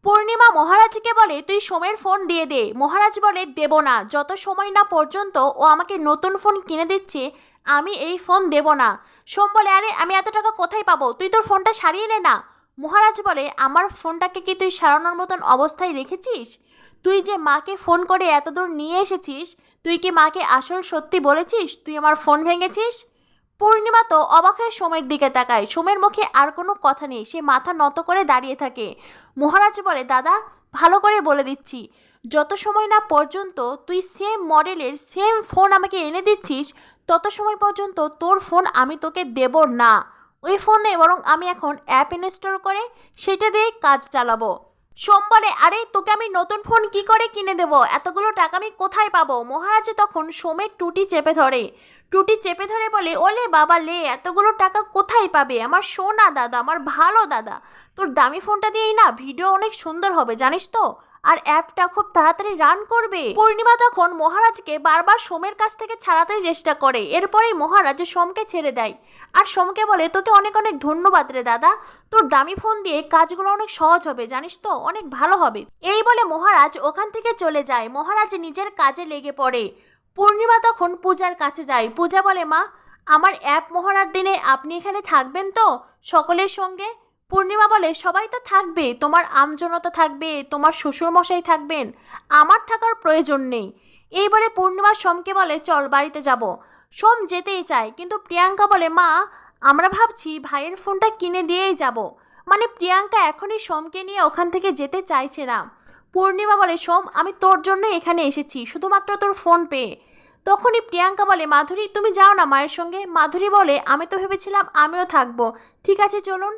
পূর্ণিমা মহারাজকে বলে তুই সোমের ফোন দিয়ে দে। মহারাজ বলে দেব না, যত সময় না পর্যন্ত ও আমাকে নতুন ফোন কিনে দিচ্ছে আমি এই ফোন দেব না। সোম বলে আরে আমি এত টাকা কোথায় পাবো, তুই তোর ফোনটা সারিয়ে নে না। মহারাজ বলে আমার ফোনটাকে কি তুই সারানোর মতন অবস্থায় রেখেছিস? তুই যে মাকে ফোন করে এত দূর নিয়ে এসেছিস, তুই কি মাকে আসল সত্যি বলেছিস তুই আমার ফোন ভেঙেছিস? পূর্ণিমা তো অবাক হয়ে সোমের দিকে তাকায়। সোমের মুখে আর কোনো কথা নেই, সে মাথা নত করে দাঁড়িয়ে থাকে। মহারাজ বলে দাদা ভালো করে বলে দিচ্ছি, যত সময় না পর্যন্ত তুই সেম মডেলের সেম ফোন আমাকে এনে দিচ্ছিস তত সময় পর্যন্ত তোর ফোন আমি তোকে দেব না। ওই ফোনে বরং আমি এখন অ্যাপ ইনস্টল করে সেটা দিয়ে কাজ চালাবো। সোম বলে আরে তোকে আমি নতুন ফোন কি করে কিনে দেবো, এতগুলো টাকা আমি কোথায় পাবো? মহারাজ তখন সোমের টুটি চেপে ধরে। টুটি চেপে ধরে বলে ওলে বাবা লে, এতগুলো টাকা কোথায় পাবে? আমার সোনা দাদা, আমার ভালো দাদা, তোর দামি ফোনটা দিয়েই না ভিডিও অনেক সুন্দর হবে জানিস তো, আর অ্যাপটা খুব তাড়াতাড়ি রান করবে। পূর্ণিমা তখন মহারাজকে বারবার সোমের কাছ থেকে ছাড়াতে চেষ্টা করে। এরপরেই মহারাজ সোমকে ছেড়ে দেয় আর সোমকে বলে তোকে অনেক অনেক ধন্যবাদ রে দাদা, তোর দামি ফোন দিয়ে কাজগুলো অনেক সহজ হবে জানিস তো, অনেক ভালো হবে। এই বলে মহারাজ ওখান থেকে চলে যায়। মহারাজ নিজের কাজে লেগে পড়ে। পূর্ণিমা তখন পূজার কাছে যায়। পূজা বলে মা আমার অ্যাপ মহড়ার দিনে আপনি এখানে থাকবেন তো সকলের সঙ্গে? পূর্ণিমা বলে সবাই তো থাকবে, তোমার আমজনতা থাকবে, তোমার শ্বশুরমশাই থাকবেন, আমার থাকার প্রয়োজন নেই। এই বলে পূর্ণিমা সোমকে বলে চল বাড়িতে যাব। সোম যেতেই চায় কিন্তু প্রিয়াঙ্কা বলে মা আমরা ভাবছি ভাইয়ের ফোনটা কিনে দিয়েই যাব। মানে প্রিয়াঙ্কা এখনই সোমকে নিয়ে ওখান থেকে যেতে চাইছে না। পূর্ণিমা বলে সোম আমি তোর জন্য এখানে এসেছি শুধুমাত্র তোর ফোন পেয়ে। তখনই প্রিয়াঙ্কা বলে মাধুরী তুমি যাও না মায়ের সঙ্গে। মাধুরী বলে আমি তো ভেবেছিলাম আমিও থাকবো। ঠিক আছে চলুন।